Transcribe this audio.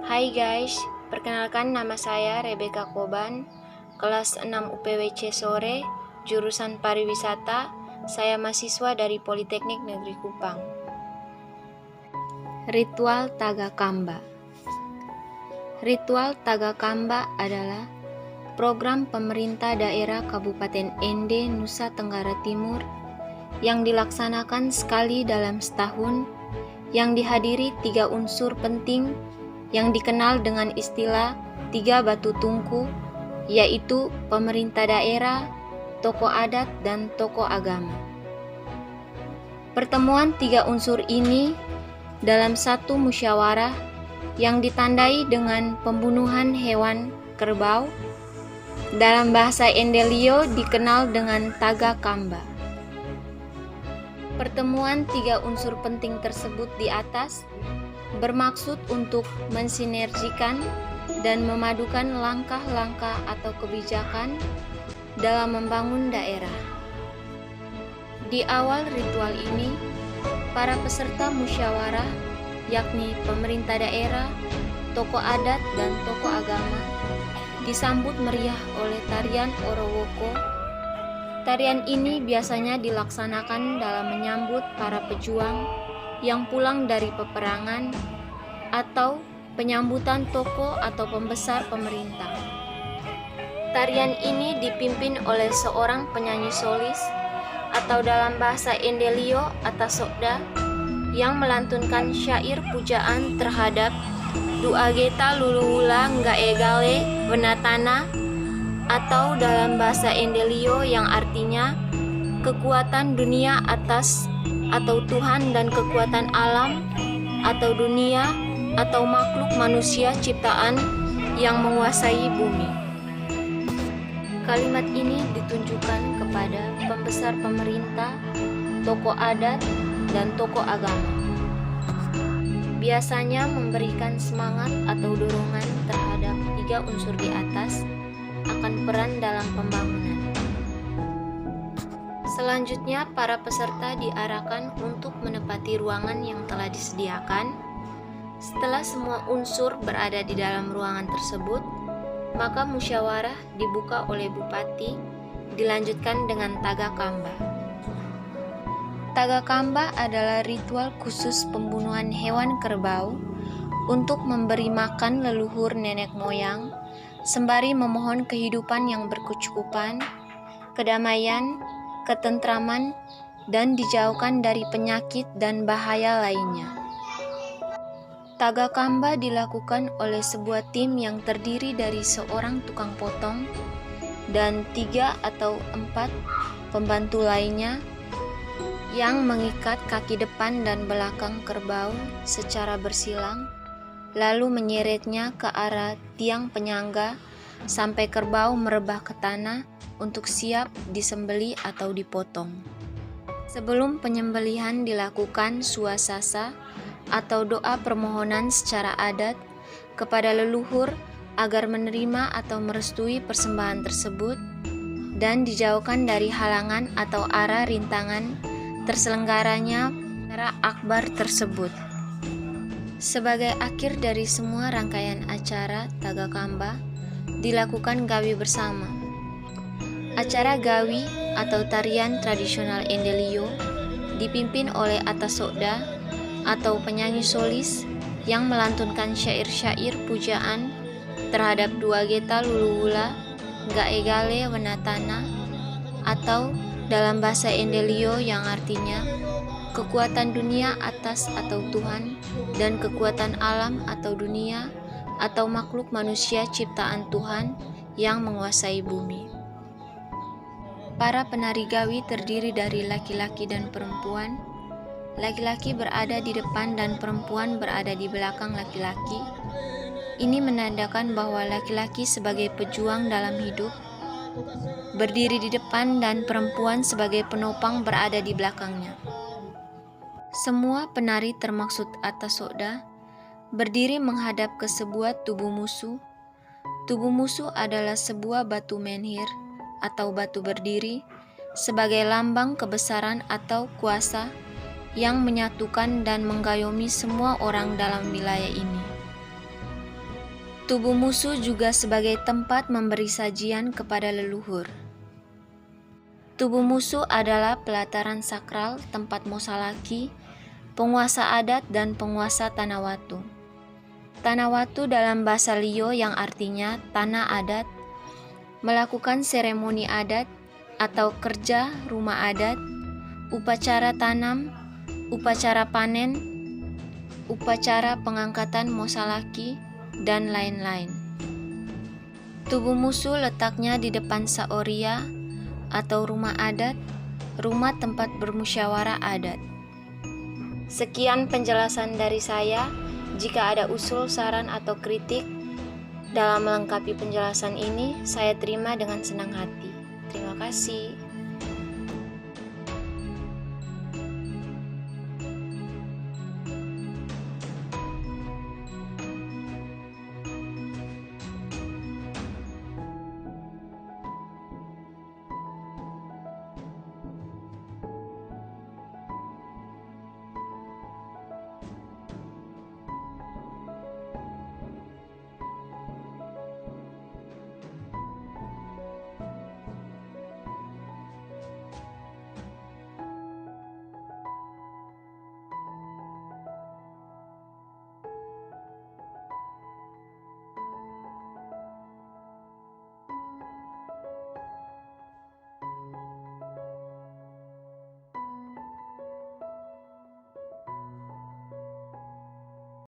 Hai guys, perkenalkan nama saya Rebecca Koban, kelas 6 UPWC Sore, jurusan Pariwisata. Saya mahasiswa dari Politeknik Negeri Kupang. Ritual Tagakamba. Ritual Tagakamba adalah program pemerintah daerah Kabupaten Ende, Nusa Tenggara Timur yang dilaksanakan sekali dalam setahun, yang dihadiri 3 unsur penting yang dikenal dengan istilah 3 batu tungku, yaitu pemerintah daerah, tokoh adat, dan tokoh agama. Pertemuan 3 unsur ini dalam satu musyawarah yang ditandai dengan pembunuhan hewan kerbau, dalam bahasa Endelio dikenal dengan Tagakamba. Pertemuan 3 unsur penting tersebut di atas bermaksud untuk mensinergikan dan memadukan langkah-langkah atau kebijakan dalam membangun daerah. Di awal ritual ini, para peserta musyawarah, yakni pemerintah daerah, tokoh adat, dan tokoh agama, disambut meriah oleh tarian Orowoko. Tarian ini biasanya dilaksanakan dalam menyambut para pejuang yang pulang dari peperangan atau penyambutan tokoh atau pembesar pemerintah. Tarian ini dipimpin oleh seorang penyanyi solis atau dalam bahasa Endelio Atasokda yang melantunkan syair pujaan terhadap Duageta Luluwula Ngaegale Wenatana, atau dalam bahasa Endelio yang artinya kekuatan dunia atas atau Tuhan dan kekuatan alam atau dunia atau makhluk manusia ciptaan yang menguasai bumi. Kalimat ini ditunjukkan kepada pembesar pemerintah, tokoh adat, dan tokoh agama. Biasanya memberikan semangat atau dorongan terhadap 3 unsur di atas akan peran dalam pembangunan. Selanjutnya, para peserta diarahkan untuk menempati ruangan yang telah disediakan. Setelah semua unsur berada di dalam ruangan tersebut, maka musyawarah dibuka oleh bupati, dilanjutkan dengan Tagakamba. Tagakamba adalah ritual khusus pembunuhan hewan kerbau untuk memberi makan leluhur nenek moyang, sembari memohon kehidupan yang berkecukupan, kedamaian, ketentraman, dan dijauhkan dari penyakit dan bahaya lainnya. Tagakamba dilakukan oleh sebuah tim yang terdiri dari seorang tukang potong dan 3 atau 4 pembantu lainnya yang mengikat kaki depan dan belakang kerbau secara bersilang, lalu menyeretnya ke arah tiang penyangga sampai kerbau merebah ke tanah untuk siap disembeli atau dipotong. Sebelum penyembelihan dilakukan suasasa atau doa permohonan secara adat kepada leluhur agar menerima atau merestui persembahan tersebut dan dijauhkan dari halangan atau arah rintangan terselenggaranya acara akbar tersebut. Sebagai akhir dari semua rangkaian acara Tagakamba, dilakukan gawi bersama. Acara gawi atau tarian tradisional Endelio dipimpin oleh Atasokda atau penyanyi solis yang melantunkan syair-syair pujaan terhadap Duageta Luluwula Ngaegale Wenatana, atau dalam bahasa Endelio yang artinya kekuatan dunia atas atau Tuhan dan kekuatan alam atau dunia atau makhluk manusia ciptaan Tuhan yang menguasai bumi. Para penari gawi terdiri dari laki-laki dan perempuan. Laki-laki berada di depan dan perempuan berada di belakang laki-laki. Ini menandakan bahwa laki-laki sebagai pejuang dalam hidup berdiri di depan dan perempuan sebagai penopang berada di belakangnya. Semua penari termaksud Atasokda berdiri menghadap ke sebuah tubuh musuh. Tubuh musuh adalah sebuah batu menhir atau batu berdiri sebagai lambang kebesaran atau kuasa yang menyatukan dan mengayomi semua orang dalam wilayah ini. Tubuh musuh juga sebagai tempat memberi sajian kepada leluhur. Tubuh musuh adalah pelataran sakral tempat Mosalaki, penguasa adat dan penguasa Tanah Watu. Tanah Watu dalam bahasa Liyo yang artinya tanah adat, melakukan seremoni adat atau kerja rumah adat, upacara tanam, upacara panen, upacara pengangkatan Mosalaki, dan lain-lain. Tubuh musuh letaknya di depan Saoria atau rumah adat, rumah tempat bermusyawarah adat. Sekian penjelasan dari saya. Jika ada usul, saran, atau kritik dalam melengkapi penjelasan ini, saya terima dengan senang hati. Terima kasih.